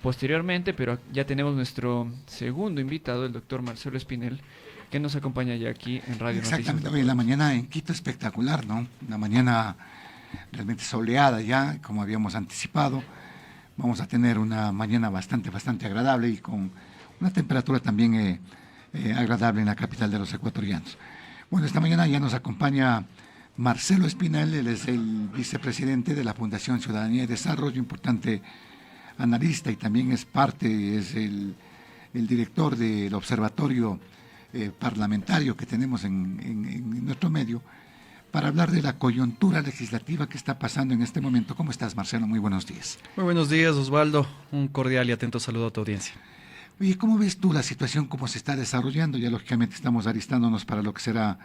posteriormente, pero ya tenemos nuestro segundo invitado, el doctor Marcelo Espinel, que nos acompaña ya aquí en Radio Exactamente, Noticias. hoy la mañana en Quito espectacular, ¿no? Una mañana realmente soleada ya, como habíamos anticipado. Vamos a tener una mañana bastante agradable y con una temperatura también agradable en la capital de los ecuatorianos. Bueno, esta mañana ya nos acompaña Marcelo Espinel, él es el vicepresidente de la Fundación Ciudadanía y Desarrollo, importante analista y también es el director del observatorio parlamentario que tenemos en nuestro medio, para hablar de la coyuntura legislativa que está pasando en este momento. ¿Cómo estás, Marcelo? Muy buenos días. Muy buenos días, Osvaldo. Un cordial y atento saludo a tu audiencia. Oye, ¿cómo ves tú la situación, cómo se está desarrollando? Ya lógicamente estamos alistándonos para lo que será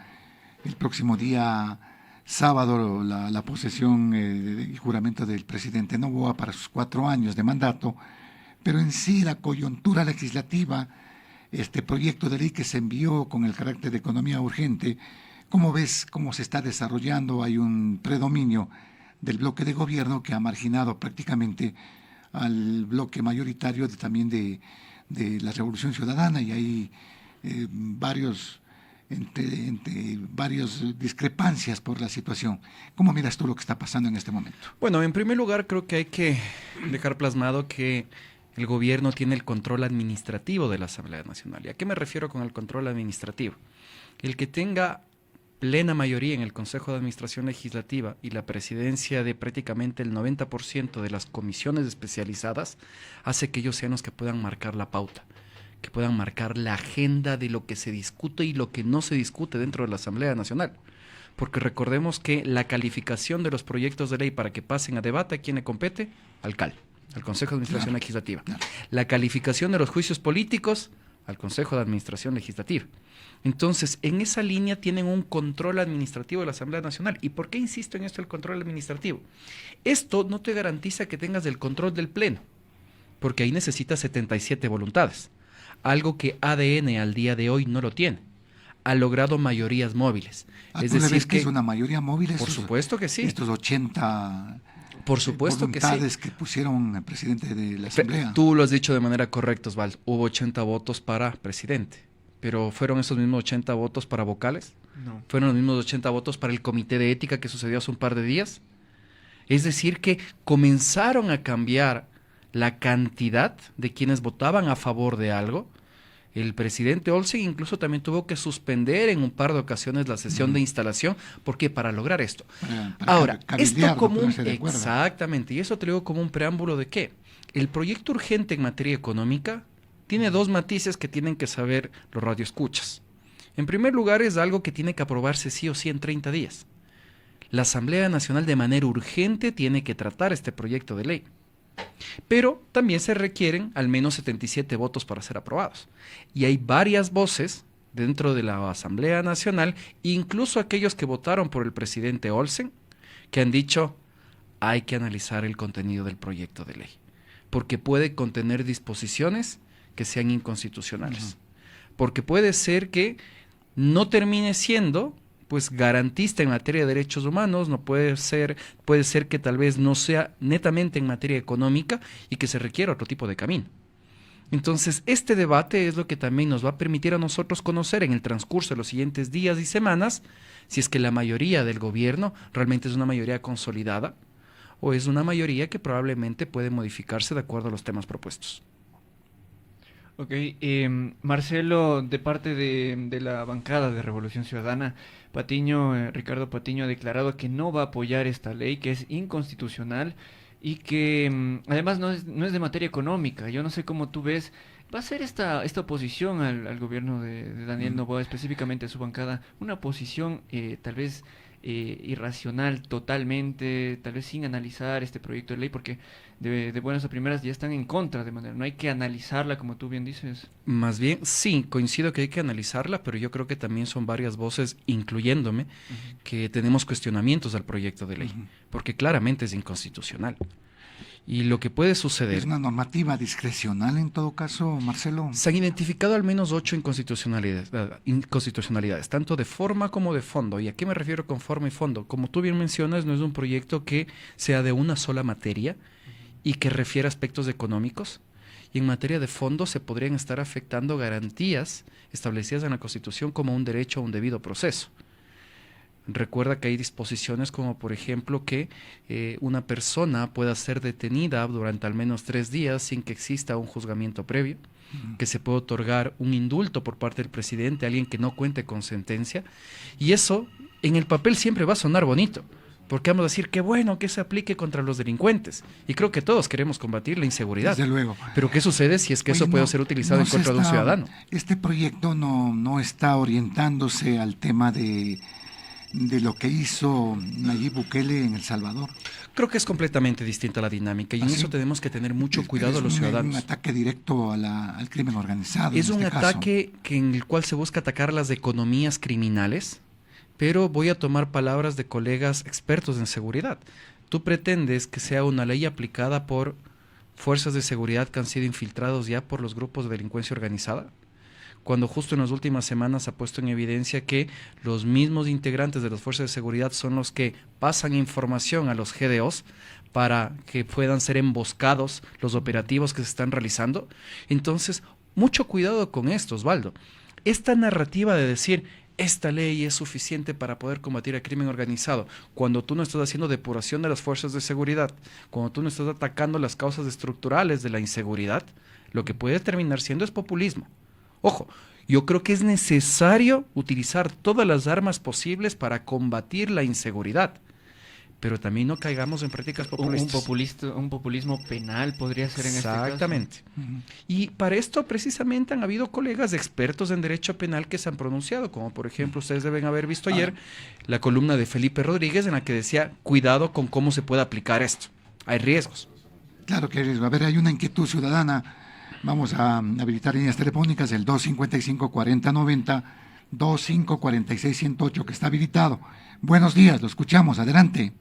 el próximo día sábado, la posesión y juramento del presidente Noboa para sus 4 años de mandato, pero en sí la coyuntura legislativa, este proyecto de ley que se envió con el carácter de economía urgente, ¿cómo ves cómo se está desarrollando? Hay un predominio del bloque de gobierno que ha marginado prácticamente al bloque mayoritario también de la Revolución Ciudadana, y hay varias discrepancias por la situación. ¿Cómo miras tú lo que está pasando en este momento? Bueno, en primer lugar creo que hay que dejar plasmado que el gobierno tiene el control administrativo de la Asamblea Nacional. ¿Y a qué me refiero con el control administrativo? El que tenga plena mayoría en el Consejo de Administración Legislativa y la presidencia de prácticamente el 90% de las comisiones especializadas hace que ellos sean los que puedan marcar la pauta, que puedan marcar la agenda de lo que se discute y lo que no se discute dentro de la Asamblea Nacional. Porque recordemos que la calificación de los proyectos de ley para que pasen a debate, ¿a quién le compete? Al CAL, al Consejo de Administración Legislativa. La calificación de los juicios políticos, al Consejo de Administración Legislativa. Entonces, en esa línea tienen un control administrativo de la Asamblea Nacional. ¿Y por qué insisto en esto, el control administrativo? Esto no te garantiza que tengas el control del Pleno, porque ahí necesitas 77 voluntades, algo que ADN al día de hoy no lo tiene. Ha logrado mayorías móviles. Es decir, que es una mayoría móvil. Por supuesto que sí. Estos 80 por supuesto voluntades que pusieron el presidente de la Asamblea. Tú lo has dicho de manera correcta, Osvaldo. Hubo 80 votos para presidente. ¿Pero fueron esos mismos 80 votos para vocales? No. ¿Fueron los mismos 80 votos para el comité de ética que sucedió hace un par de días? Es decir, que comenzaron a cambiar la cantidad de quienes votaban a favor de algo. El presidente Olsen incluso también tuvo que suspender en un par de ocasiones la sesión de instalación. ¿Por qué? Para lograr esto. Ahora, esto como un... Exactamente, y eso te lo digo como un preámbulo de qué. El proyecto urgente en materia económica tiene 2 matices que tienen que saber los radioescuchas. En primer lugar, es algo que tiene que aprobarse sí o sí en 30 días. La Asamblea Nacional de manera urgente tiene que tratar este proyecto de ley. Pero también se requieren al menos 77 votos para ser aprobados. Y hay varias voces dentro de la Asamblea Nacional, incluso aquellos que votaron por el presidente Olsen, que han dicho hay que analizar el contenido del proyecto de ley, porque puede contener disposiciones que sean inconstitucionales. Porque puede ser que no termine siendo pues garantista en materia de derechos humanos, no puede ser que tal vez no sea netamente en materia económica y que se requiera otro tipo de camino. Entonces, este debate es lo que también nos va a permitir a nosotros conocer en el transcurso de los siguientes días y semanas si es que la mayoría del gobierno realmente es una mayoría consolidada o es una mayoría que probablemente puede modificarse de acuerdo a los temas propuestos. Ok, Marcelo, de parte de la bancada de Revolución Ciudadana, Ricardo Patiño ha declarado que no va a apoyar esta ley, que es inconstitucional y que además no es de materia económica. Yo no sé cómo tú ves, ¿va a ser esta oposición al gobierno de Daniel Noboa, específicamente a su bancada, una oposición tal vez irracional totalmente, tal vez sin analizar este proyecto de ley, porque de buenas a primeras ya están en contra de manera, no hay que analizarla como tú bien dices? Más bien, sí, coincido que hay que analizarla, pero yo creo que también son varias voces, incluyéndome, que tenemos cuestionamientos al proyecto de ley, porque claramente es inconstitucional. Y lo que puede suceder... ¿Es una normativa discrecional en todo caso, Marcelo? Se han identificado al menos 8 inconstitucionalidades, tanto de forma como de fondo. ¿Y a qué me refiero con forma y fondo? Como tú bien mencionas, no es un proyecto que sea de una sola materia y que refiere a aspectos económicos. Y en materia de fondos se podrían estar afectando garantías establecidas en la Constitución como un derecho a un debido proceso. Recuerda que hay disposiciones como, por ejemplo, que una persona pueda ser detenida durante al menos 3 días sin que exista un juzgamiento previo, que se puede otorgar un indulto por parte del presidente a alguien que no cuente con sentencia, y eso en el papel siempre va a sonar bonito, porque vamos a decir qué bueno que se aplique contra los delincuentes, y creo que todos queremos combatir la inseguridad. Desde luego. Pero ¿qué sucede si es que Oye, eso puede no, ser utilizado no en se contra de un está- ciudadano? Este proyecto no está orientándose al tema de lo que hizo Nayib Bukele en El Salvador. Creo que es completamente distinta la dinámica, y en ¿Ah, sí? eso tenemos que tener mucho Es cuidado a los un ciudadanos. ataque directo al crimen organizado. Es en un este caso. ataque en el cual se busca atacar las economías criminales, pero voy a tomar palabras de colegas expertos en seguridad. Tú pretendes que sea una ley aplicada por fuerzas de seguridad que han sido infiltrados ya por los grupos de delincuencia organizada, cuando justo en las últimas semanas ha puesto en evidencia que los mismos integrantes de las fuerzas de seguridad son los que pasan información a los GDOs para que puedan ser emboscados los operativos que se están realizando. Entonces, mucho cuidado con esto, Osvaldo. Esta narrativa de decir esta ley es suficiente para poder combatir el crimen organizado, cuando tú no estás haciendo depuración de las fuerzas de seguridad, cuando tú no estás atacando las causas estructurales de la inseguridad, lo que puede terminar siendo es populismo. Ojo, yo creo que es necesario utilizar todas las armas posibles para combatir la inseguridad, pero también no caigamos en prácticas populistas. Un populismo penal podría ser en este caso. Exactamente. Y para esto precisamente han habido colegas expertos en derecho penal que se han pronunciado, como por ejemplo ustedes deben haber visto ayer la columna de Felipe Rodríguez en la que decía, cuidado con cómo se puede aplicar esto, hay riesgos. Claro que hay riesgo. A ver, hay una inquietud ciudadana. Vamos a habilitar líneas telefónicas, el 255-4090, 2546-108, que está habilitado. Buenos días, lo escuchamos, adelante.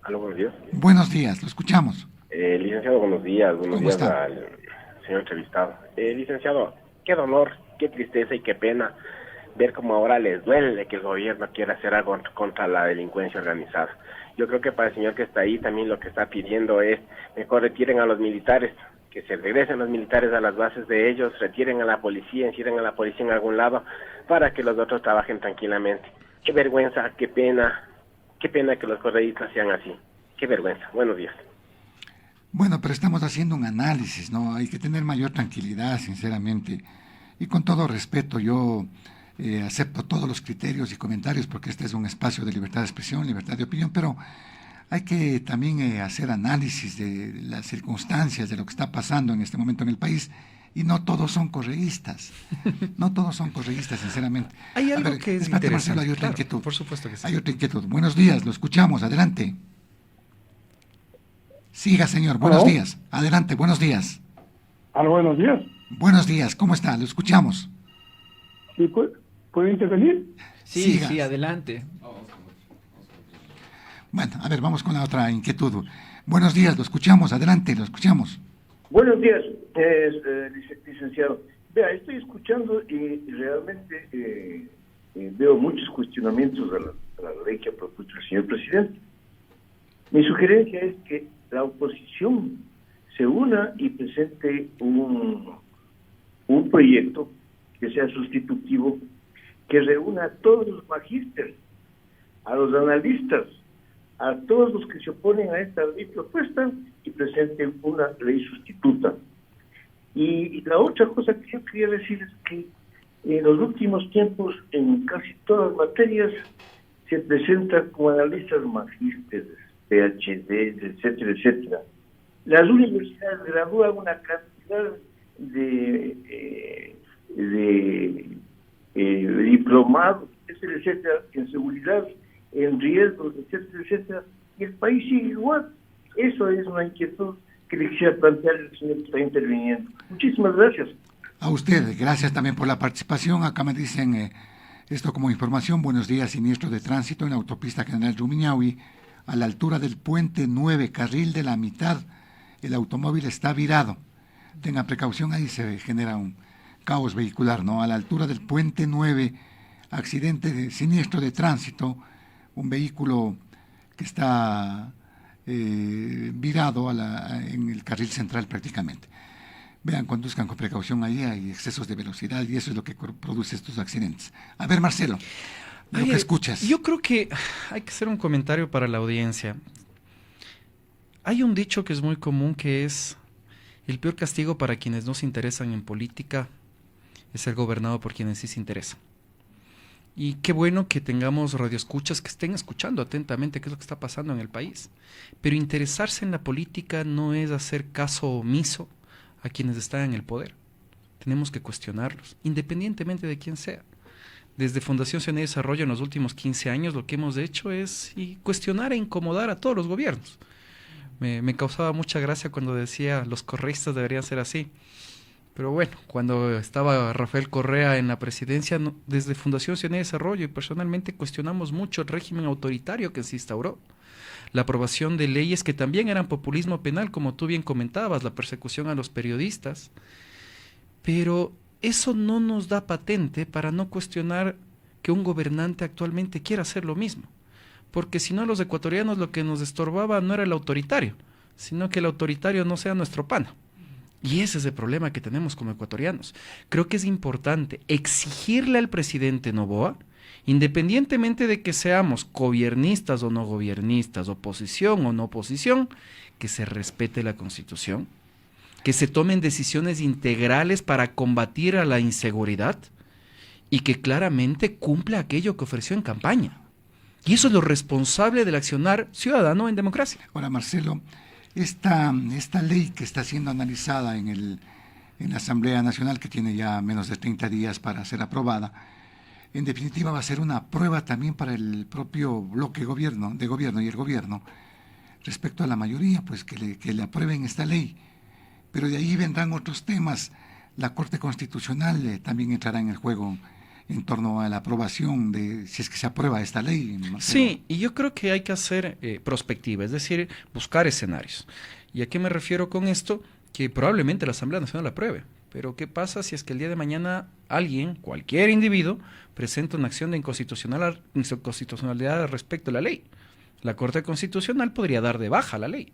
Aló, buenos días. Buenos días, lo escuchamos. Licenciado, buenos días. Buenos ¿Cómo días está? al señor entrevistado. Licenciado, qué dolor, qué tristeza y qué pena ver cómo ahora les duele que el gobierno quiera hacer algo contra la delincuencia organizada. Yo creo que para el señor que está ahí también lo que está pidiendo es mejor retiren a los militares, que se regresen los militares a las bases de ellos, retiren a la policía, encierren a la policía en algún lado para que los otros trabajen tranquilamente. Qué vergüenza, qué pena que los correístas sean así. Qué vergüenza. Buenos días. Bueno, pero estamos haciendo un análisis, ¿no? Hay que tener mayor tranquilidad, sinceramente. Y con todo respeto, yo acepto todos los criterios y comentarios porque este es un espacio de libertad de expresión, libertad de opinión, pero hay que también hacer análisis de las circunstancias, de lo que está pasando en este momento en el país. Y no todos son correístas. No todos son correístas, sinceramente. Hay algo que es espérate, Marcelo, interesante. hay otra Claro, inquietud. por supuesto que sí. Hay otra inquietud. Buenos días, lo escuchamos, adelante. Siga, señor, buenos ¿Aló? días. Adelante, buenos días. Aló, buenos días. Buenos días, ¿cómo está? Lo escuchamos. ¿Sí, ¿Puedo intervenir? Sí, Siga. sí, adelante. Bueno, a ver, vamos con la otra inquietud. Buenos días, lo escuchamos, adelante, lo escuchamos. Buenos días, licenciado. Vea, estoy escuchando y realmente veo muchos cuestionamientos a la ley que ha propuesto el señor presidente. Mi sugerencia es que la oposición se una y presente un proyecto que sea sustitutivo, que reúna a todos los magísteres, a los analistas, a todos los que se oponen a esta ley propuesta y presenten una ley sustituta. Y la otra cosa que yo quería decir es que en los últimos tiempos, en casi todas las materias, se presenta como analistas magísteres, PhDs, etcétera, etcétera. Las universidades gradúan una cantidad de diplomados, etcétera, etcétera, en seguridad, en riesgos, etcétera, etcétera, y el país sigue igual. Eso es una inquietud que le quisiera plantear al señor que está interviniendo. Muchísimas gracias. A usted, gracias también por la participación. Acá me dicen esto como información. Buenos días, siniestro de tránsito en la autopista General Rumiñahui, a la altura del puente 9, carril de la mitad. El automóvil está virado. Tenga precaución, ahí se genera un caos vehicular, ¿no? A la altura del puente 9, accidente de siniestro de tránsito, un vehículo que está virado en el carril central prácticamente. Vean, conduzcan con precaución, ahí hay excesos de velocidad y eso es lo que produce estos accidentes. A ver, Marcelo, lo que escuchas. Yo creo que hay que hacer un comentario para la audiencia. Hay un dicho que es muy común, que es: el peor castigo para quienes no se interesan en política es ser gobernado por quienes sí se interesan. Y qué bueno que tengamos radioescuchas que estén escuchando atentamente qué es lo que está pasando en el país. Pero interesarse en la política no es hacer caso omiso a quienes están en el poder. Tenemos que cuestionarlos, independientemente de quién sea. Desde Fundación Ciudadanía y Desarrollo en los últimos 15 años lo que hemos hecho es cuestionar e incomodar a todos los gobiernos. Me causaba mucha gracia cuando decía los correístas deberían ser así. Pero bueno, cuando estaba Rafael Correa en la presidencia, desde Fundación Ciudadanía y Desarrollo y personalmente cuestionamos mucho el régimen autoritario que se instauró. La aprobación de leyes que también eran populismo penal, como tú bien comentabas, la persecución a los periodistas. Pero eso no nos da patente para no cuestionar que un gobernante actualmente quiera hacer lo mismo. Porque si no, los ecuatorianos lo que nos estorbaba no era el autoritario, sino que el autoritario no sea nuestro pana. Y ese es el problema que tenemos como ecuatorianos. Creo que es importante exigirle al presidente Noboa, independientemente de que seamos gobiernistas o no gobiernistas, oposición o no oposición, que se respete la Constitución, que se tomen decisiones integrales para combatir a la inseguridad y que claramente cumpla aquello que ofreció en campaña. Y eso es lo responsable del accionar ciudadano en democracia. Ahora, Marcelo, esta ley que está siendo analizada en la Asamblea Nacional, que tiene ya menos de 30 días para ser aprobada, en definitiva va a ser una prueba también para el propio bloque de gobierno y el gobierno respecto a la mayoría, pues que le aprueben esta ley. Pero de ahí vendrán otros temas. La Corte Constitucional también entrará en el juego en torno a la aprobación de si es que se aprueba esta ley. Marcelo. Sí, y yo creo que hay que hacer prospectiva, es decir, buscar escenarios. ¿Y a qué me refiero con esto? Que probablemente la Asamblea Nacional la apruebe. Pero ¿qué pasa si es que el día de mañana alguien, cualquier individuo, presenta una acción de inconstitucionalidad respecto a la ley? La Corte Constitucional podría dar de baja la ley.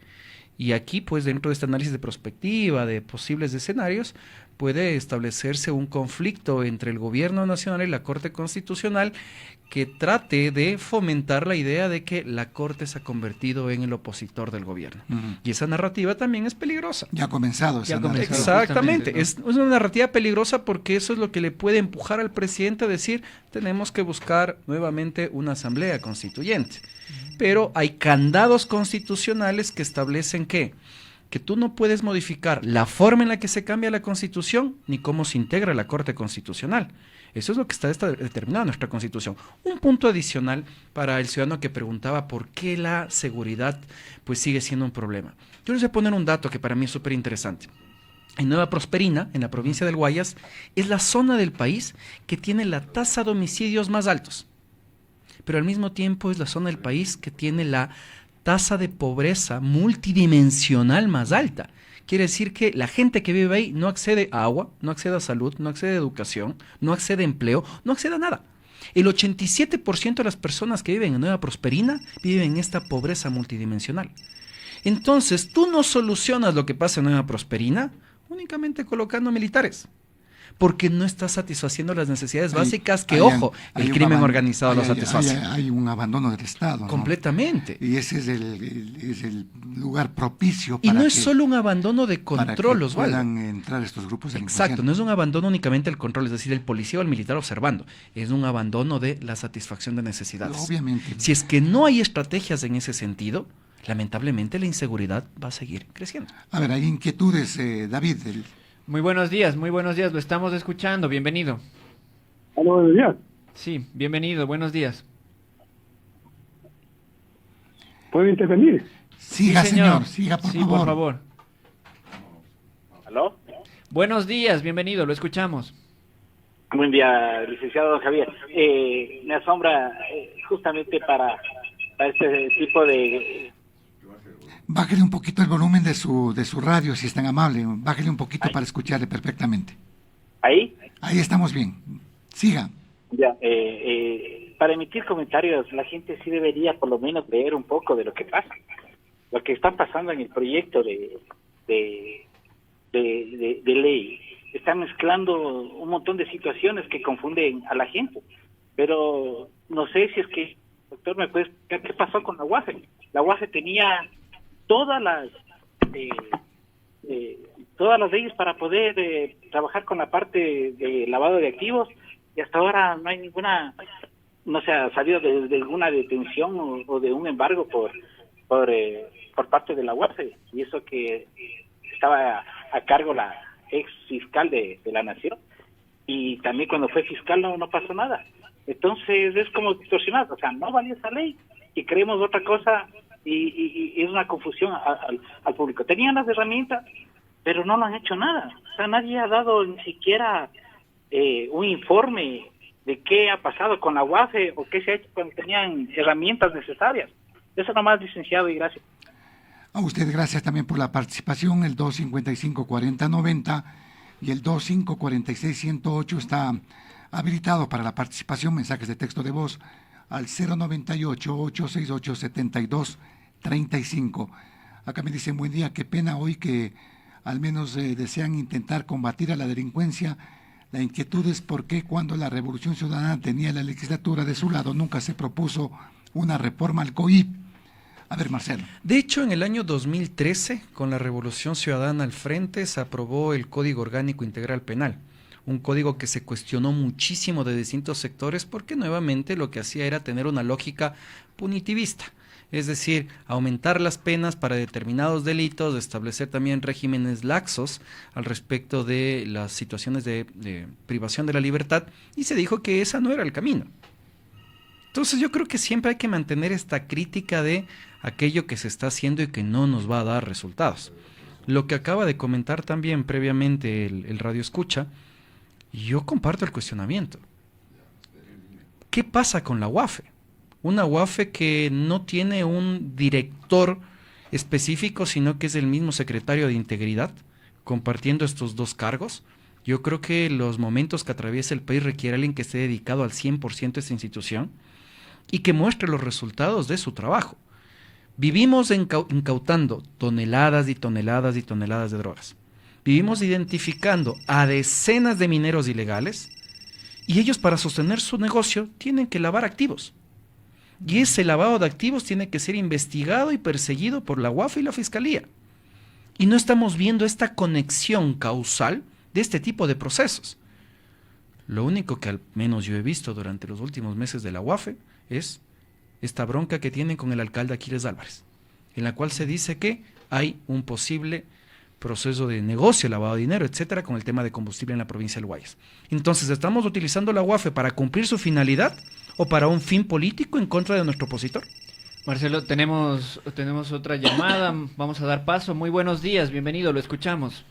Y aquí, pues, dentro de este análisis de prospectiva, de posibles escenarios, puede establecerse un conflicto entre el gobierno nacional y la Corte Constitucional que trate de fomentar la idea de que la Corte se ha convertido en el opositor del gobierno. Y esa narrativa también es peligrosa. Ya ha comenzado. Exactamente. ¿No? Es una narrativa peligrosa porque eso es lo que le puede empujar al presidente a decir: tenemos que buscar nuevamente una asamblea constituyente. Pero hay candados constitucionales que establecen que tú no puedes modificar la forma en la que se cambia la Constitución ni cómo se integra la Corte Constitucional. Eso es lo que está determinado en nuestra Constitución. Un punto adicional para el ciudadano que preguntaba por qué la seguridad pues sigue siendo un problema. Yo les voy a poner un dato que para mí es súper interesante. En Nueva Prosperina, en la provincia del Guayas, es la zona del país que tiene la tasa de homicidios más altos. Pero al mismo tiempo es la zona del país que tiene la tasa de pobreza multidimensional más alta. Quiere decir que la gente que vive ahí no accede a agua, no accede a salud, no accede a educación, no accede a empleo, no accede a nada. El 87% de las personas que viven en Nueva Prosperina viven en esta pobreza multidimensional. Entonces, tú no solucionas lo que pasa en Nueva Prosperina únicamente colocando militares, porque no está satisfaciendo las necesidades básicas que, el crimen organizado lo satisface. Hay un abandono del Estado, ¿no? Completamente. Y ese es el lugar propicio para para no es solo un abandono de control, Osvaldo, puedan entrar estos grupos de Exacto, no es un abandono únicamente del control, es decir, el policía o el militar observando, es un abandono de la satisfacción de necesidades. Obviamente. Si es que no hay estrategias en ese sentido, lamentablemente la inseguridad va a seguir creciendo. A ver, hay inquietudes, David. Muy buenos días, lo estamos escuchando, bienvenido. Hola, buenos días. Sí, bienvenido, buenos días. ¿Puedo intervenir? Siga, señor, siga, por favor. Por favor. ¿Aló? Buenos días, bienvenido, lo escuchamos. Buen día, licenciado don Javier. Me asombra justamente para este tipo de... Bájele un poquito el volumen de su radio, si es tan amable. Bájele un poquito para escucharle perfectamente. ¿Ahí? Ahí estamos bien. Siga. Ya, para emitir comentarios, la gente sí debería por lo menos leer un poco de lo que pasa. lo que está pasando en el proyecto de ley. Está mezclando un montón de situaciones que confunden a la gente. Pero no sé si es que, doctor, ¿me puede explicar qué pasó con la UAFE? La UAFE tenía todas las leyes para poder trabajar con la parte de lavado de activos, y hasta ahora no hay ninguna, no se ha salido de alguna detención o de un embargo por parte de la UAFE, y eso que estaba a cargo la ex fiscal de la Nación, y también cuando fue fiscal no pasó nada. Entonces es como distorsionado, o sea, no valía esa ley y creemos otra cosa, y es una confusión al público. Tenían las herramientas, pero no lo han hecho nada. O sea, nadie ha dado ni siquiera un informe de qué ha pasado con la UAFE o qué se ha hecho cuando tenían herramientas necesarias. Eso nomás, licenciado, y gracias. A usted gracias también por la participación. El 255-4090 y el 2546-108 está habilitado para la participación. Mensajes de texto de voz al 098-868-7235. Acá me dicen, buen día, qué pena hoy que al menos desean intentar combatir a la delincuencia. La inquietud es por qué cuando la Revolución Ciudadana tenía la legislatura de su lado nunca se propuso una reforma al COIP. A ver, Marcelo. De hecho, en el año 2013, con la Revolución Ciudadana al frente, se aprobó el Código Orgánico Integral Penal, un código que se cuestionó muchísimo de distintos sectores porque nuevamente lo que hacía era tener una lógica punitivista, es decir, aumentar las penas para determinados delitos, establecer también regímenes laxos al respecto de las situaciones de privación de la libertad, y se dijo que ese no era el camino. Entonces yo creo que siempre hay que mantener esta crítica de aquello que se está haciendo y que no nos va a dar resultados. Lo que acaba de comentar también previamente el radio escucha, yo comparto el cuestionamiento. ¿Qué pasa con la UAFE? Una UAFE que no tiene un director específico, sino que es el mismo secretario de Integridad, compartiendo estos dos cargos. Yo creo que los momentos que atraviesa el país requiere alguien que esté dedicado al 100% a esta institución y que muestre los resultados de su trabajo. Vivimos incautando toneladas y toneladas y toneladas de drogas. Vivimos identificando a decenas de mineros ilegales, y ellos, para sostener su negocio, tienen que lavar activos. Y ese lavado de activos tiene que ser investigado y perseguido por la UAFE y la Fiscalía. Y no estamos viendo esta conexión causal de este tipo de procesos. Lo único que al menos yo he visto durante los últimos meses de la UAFE es esta bronca que tienen con el alcalde Aquiles Álvarez, en la cual se dice que hay un posible proceso de negocio, lavado de dinero, etcétera, con el tema de combustible en la provincia del Guayas. Entonces, ¿estamos utilizando la UAFE para cumplir su finalidad o para un fin político en contra de nuestro opositor? Marcelo, tenemos otra llamada, vamos a dar paso. Muy buenos días, bienvenido, lo escuchamos.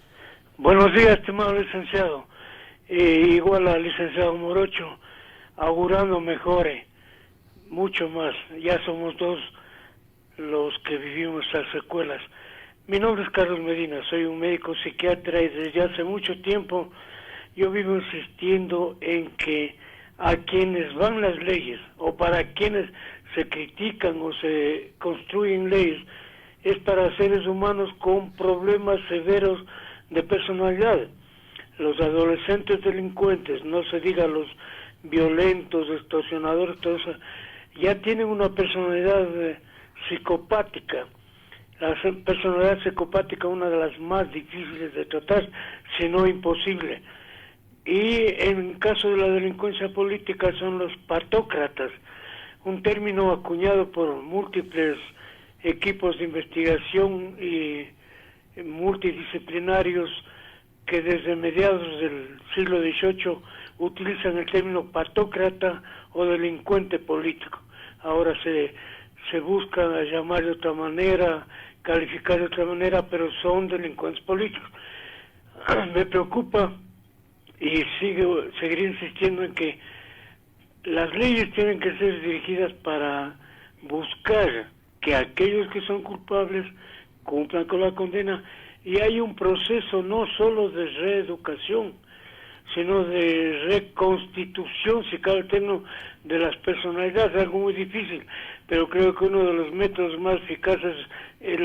Buenos días, estimado licenciado. Igual al licenciado Morocho, augurando mejore, mucho más. Ya somos dos los que vivimos las secuelas. Mi nombre es Carlos Medina, soy un médico psiquiatra y desde hace mucho tiempo yo vivo insistiendo en que a quienes van las leyes o para quienes se critican o se construyen leyes es para seres humanos con problemas severos de personalidad. Los adolescentes delincuentes, no se diga los violentos, extorsionadores, todo eso, ya tienen una personalidad psicopática. La personalidad psicopática es una de las más difíciles de tratar, si no imposible. Y en el caso de la delincuencia política son los patócratas, un término acuñado por múltiples equipos de investigación y multidisciplinarios que desde mediados del siglo XVIII utilizan el término patócrata o delincuente político. Ahora se busca llamar de otra manera, calificar de otra manera, pero son delincuentes políticos. Me preocupa y seguiré insistiendo en que las leyes tienen que ser dirigidas para buscar que aquellos que son culpables cumplan con la condena, y hay un proceso no solo de reeducación, sino de reconstitución, si cabe el término, de las personalidades, algo muy difícil, pero creo que uno de los métodos más eficaces es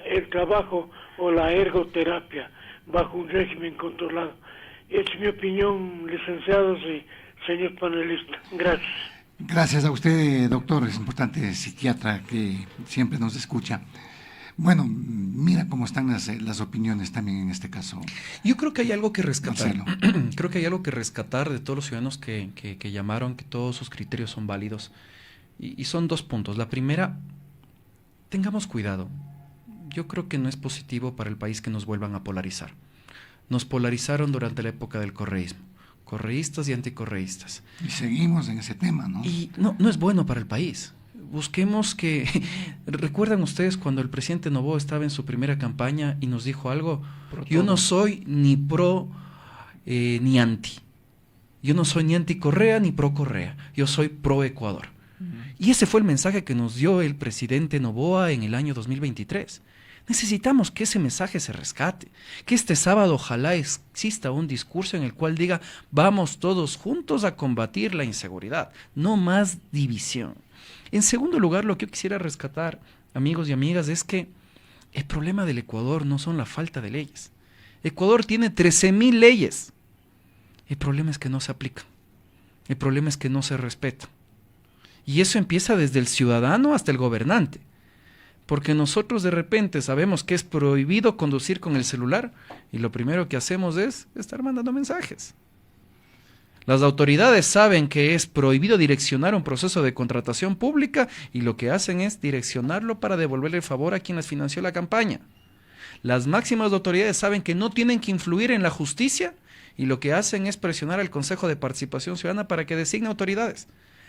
el trabajo o la ergoterapia bajo un régimen controlado. Es mi opinión, licenciados y señor panelista. Gracias. Gracias a usted, doctor, es importante psiquiatra que siempre nos escucha. Bueno, mira cómo están las opiniones también en este caso. Yo creo que hay algo que rescatar. Marcelo. Creo que hay algo que rescatar de todos los ciudadanos que llamaron, que todos sus criterios son válidos. Y son 2 puntos. La primera, tengamos cuidado. Yo creo que no es positivo para el país que nos vuelvan a polarizar. Nos polarizaron durante la época del correísmo. Correístas y anticorreístas. Y seguimos en ese tema, ¿no? Y no es bueno para el país. Busquemos que... ¿Recuerdan ustedes cuando el presidente Noboa estaba en su primera campaña y nos dijo algo? Yo no soy ni pro ni anti. Yo no soy ni anti Correa ni pro Correa. Yo soy pro Ecuador. Y ese fue el mensaje que nos dio el presidente Noboa en el año 2023. Necesitamos que ese mensaje se rescate, que este sábado ojalá exista un discurso en el cual diga vamos todos juntos a combatir la inseguridad, no más división. En segundo lugar, lo que yo quisiera rescatar, amigos y amigas, es que el problema del Ecuador no son la falta de leyes. Ecuador tiene 13,000 leyes. El problema es que no se aplican. El problema es que no se respetan. Y eso empieza desde el ciudadano hasta el gobernante. Porque nosotros de repente sabemos que es prohibido conducir con el celular y lo primero que hacemos es estar mandando mensajes. Las autoridades saben que es prohibido direccionar un proceso de contratación pública y lo que hacen es direccionarlo para devolverle el favor a quien les financió la campaña. Las máximas autoridades saben que no tienen que influir en la justicia y lo que hacen es presionar al Consejo de Participación Ciudadana para que designe autoridades.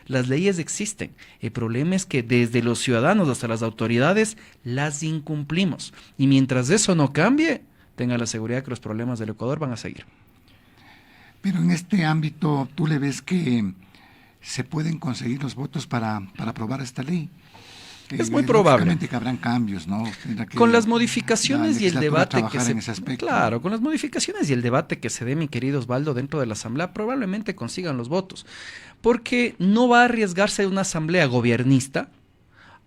Las leyes existen. El problema es que desde los ciudadanos hasta las autoridades las incumplimos. Y mientras eso no cambie, tenga la seguridad que los problemas del Ecuador van a seguir. Pero en este ámbito, ¿tú le ves que se pueden conseguir los votos para aprobar esta ley? Es muy probable. Lógicamente que habrán cambios, ¿no? Con las modificaciones y el debate que se... en ese aspecto. Claro, con las modificaciones y el debate que se dé, mi querido Osvaldo, dentro de la Asamblea, probablemente consigan los votos. Porque no va a arriesgarse una Asamblea gobiernista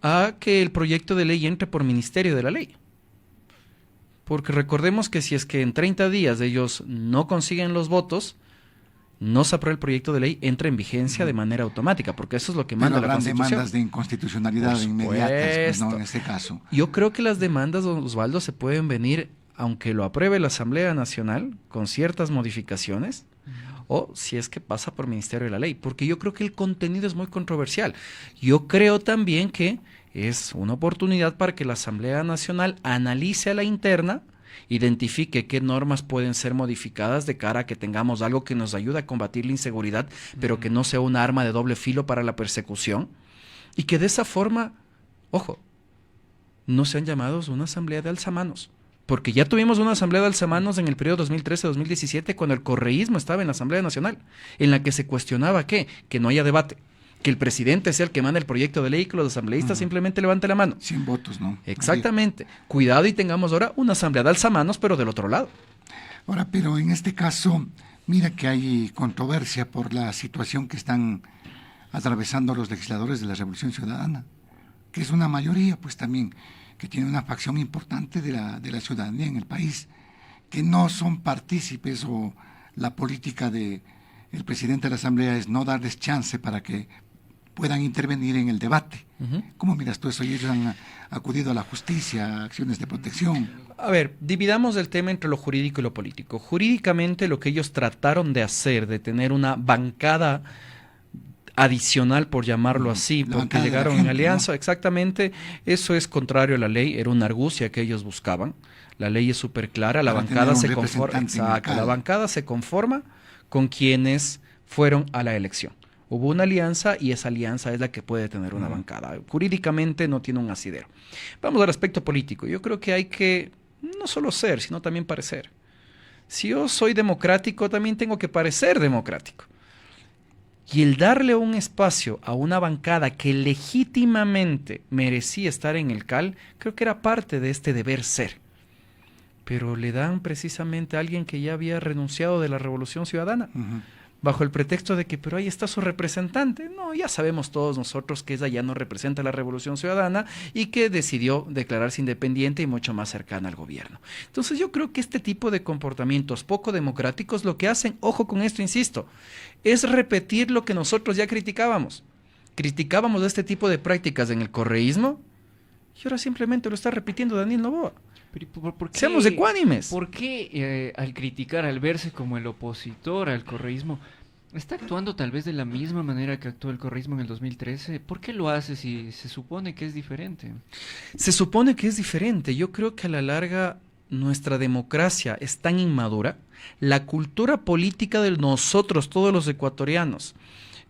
a que el proyecto de ley entre por Ministerio de la Ley. Porque recordemos que si es que en 30 días ellos no consiguen los votos, no se aprueba el proyecto de ley, entra en vigencia de manera automática, porque eso es lo que manda la Constitución. Habrán demandas de inconstitucionalidad inmediatas, pues, ¿no? En este caso. Yo creo que las demandas, don Osvaldo, se pueden venir, aunque lo apruebe la Asamblea Nacional, con ciertas modificaciones, o si es que pasa por Ministerio de la Ley, porque yo creo que el contenido es muy controversial. Yo creo también que es una oportunidad para que la Asamblea Nacional analice a la interna, identifique qué normas pueden ser modificadas de cara a que tengamos algo que nos ayude a combatir la inseguridad, pero que no sea un arma de doble filo para la persecución, y que de esa forma, ojo, no sean llamados una asamblea de alzamanos, porque ya tuvimos una asamblea de alzamanos en el periodo 2013-2017 cuando el correísmo estaba en la Asamblea Nacional, en la que se cuestionaba que no haya debate, que el presidente sea el que manda el proyecto de ley y que los asambleístas simplemente levanten la mano. Sin votos, ¿no? Exactamente. Cuidado y tengamos ahora una asamblea de alzamanos, pero del otro lado. Ahora, pero en este caso, mira que hay controversia por la situación que están atravesando los legisladores de la Revolución Ciudadana, que es una mayoría, pues también, que tiene una facción importante de la ciudadanía en el país, que no son partícipes o la política del presidente de la Asamblea es no darles chance para que puedan intervenir en el debate. ¿Cómo miras tú eso? Y ellos han acudido a la justicia, a acciones de protección. A ver, dividamos el tema entre lo jurídico y lo político. Jurídicamente lo que ellos trataron de hacer, de tener una bancada adicional, por llamarlo así, porque llegaron en alianza, ¿no? Exactamente, eso es contrario a la ley, era una argucia que ellos buscaban. La ley es súper clara, la bancada se conforma, exacto, la bancada se conforma con quienes fueron a la elección. Hubo una alianza y esa alianza es la que puede tener una bancada. Jurídicamente no tiene un asidero. Vamos al aspecto político. Yo creo que hay que no solo ser, sino también parecer. Si yo soy democrático, también tengo que parecer democrático. Y el darle un espacio a una bancada que legítimamente merecía estar en el CAL, creo que era parte de este deber ser. Pero le dan precisamente a alguien que ya había renunciado de la Revolución Ciudadana. bajo el pretexto de que, pero ahí está su representante. No, ya sabemos todos nosotros que ella ya no representa la Revolución Ciudadana y que decidió declararse independiente y mucho más cercana al gobierno. Entonces yo creo que este tipo de comportamientos poco democráticos lo que hacen, ojo con esto, insisto, es repetir lo que nosotros ya criticábamos. Criticábamos este tipo de prácticas en el correísmo y ahora simplemente lo está repitiendo Daniel Noboa. Pero, ¿por qué, Seamos ecuánimes. ¿por qué al criticar, al verse como el opositor al correísmo, está actuando tal vez de la misma manera que actuó el correísmo en el 2013? ¿Por qué lo hace si se supone que es diferente? Se supone que es diferente. Yo creo que a la larga nuestra democracia es tan inmadura, la cultura política de nosotros, todos los ecuatorianos,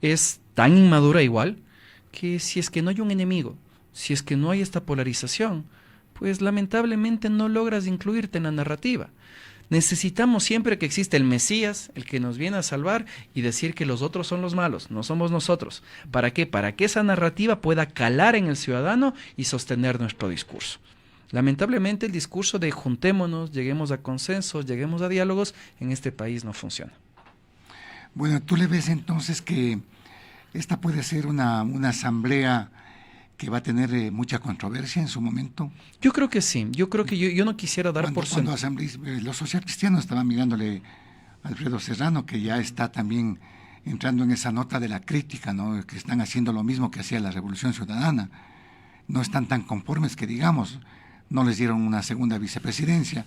es tan inmadura igual, que si es que no hay un enemigo, si es que no hay esta polarización, pues lamentablemente no logras incluirte en la narrativa. Necesitamos siempre que exista el Mesías, el que nos viene a salvar, y decir que los otros son los malos, no somos nosotros. ¿Para qué? Para que esa narrativa pueda calar en el ciudadano y sostener nuestro discurso. Lamentablemente el discurso de juntémonos, lleguemos a consensos, lleguemos a diálogos, en este país no funciona. Bueno, ¿tú le ves entonces que esta puede ser una asamblea que va a tener mucha controversia en su momento? Yo creo que sí. Yo creo que yo no quisiera dar por Cuando los socialcristianos estaban mirándole a Alfredo Serrano, que ya está también entrando en esa nota de la crítica, ¿no? Que están haciendo lo mismo que hacía la Revolución Ciudadana. No están tan conformes que digamos, no les dieron una segunda vicepresidencia,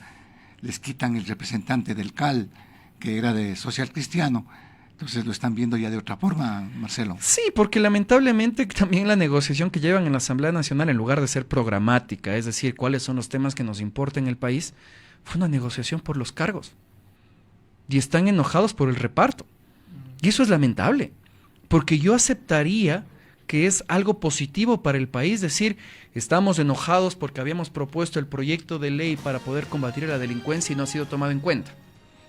les quitan el representante del CAL, que era de socialcristiano. Entonces lo están viendo ya de otra forma, Marcelo. Sí, porque lamentablemente también la negociación que llevan en la Asamblea Nacional, en lugar de ser programática, es decir, cuáles son los temas que nos importan en el país, fue una negociación por los cargos. Y están enojados por el reparto. Y eso es lamentable, porque yo aceptaría que es algo positivo para el país decir, estamos enojados porque habíamos propuesto el proyecto de ley para poder combatir la delincuencia y no ha sido tomado en cuenta.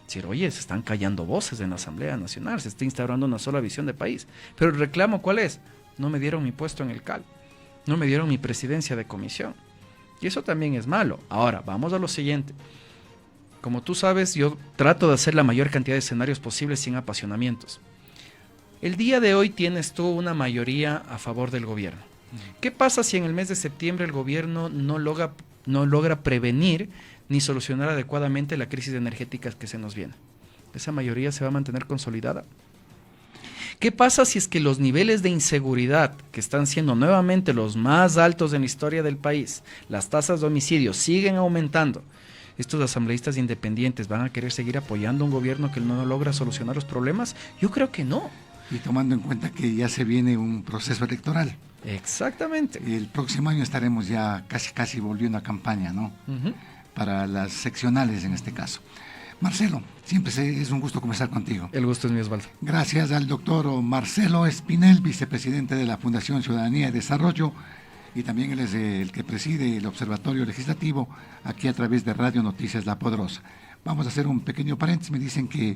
Decir, oye, se están callando voces en la Asamblea Nacional, se está instaurando una sola visión de país. Pero el reclamo, ¿cuál es? No me dieron mi puesto en el CAL, no me dieron mi presidencia de comisión. Y eso también es malo. Ahora, vamos a lo siguiente. Como tú sabes, yo trato de hacer la mayor cantidad de escenarios posibles sin apasionamientos. El día de hoy tienes tú una mayoría a favor del gobierno. ¿Qué pasa si en el mes de septiembre el gobierno no logra prevenir ni solucionar adecuadamente la crisis energética que se nos viene? ¿Esa mayoría se va a mantener consolidada? ¿Qué pasa si es que los niveles de inseguridad, que están siendo nuevamente los más altos en la historia del país, las tasas de homicidios siguen aumentando? ¿Estos asambleístas independientes van a querer seguir apoyando a un gobierno que no logra solucionar los problemas? Yo creo que no. Y tomando en cuenta que ya se viene un proceso electoral. Exactamente. El próximo año estaremos ya casi volviendo a campaña, ¿no? Para las seccionales en este caso. Marcelo, siempre es un gusto conversar contigo. El gusto es mío, Osvaldo. Gracias al doctor Marcelo Espinel, vicepresidente de la Fundación Ciudadanía y Desarrollo, y también él es el que preside el Observatorio Legislativo, aquí a través de Radio Noticias La Poderosa. Vamos a hacer un pequeño paréntesis, me dicen que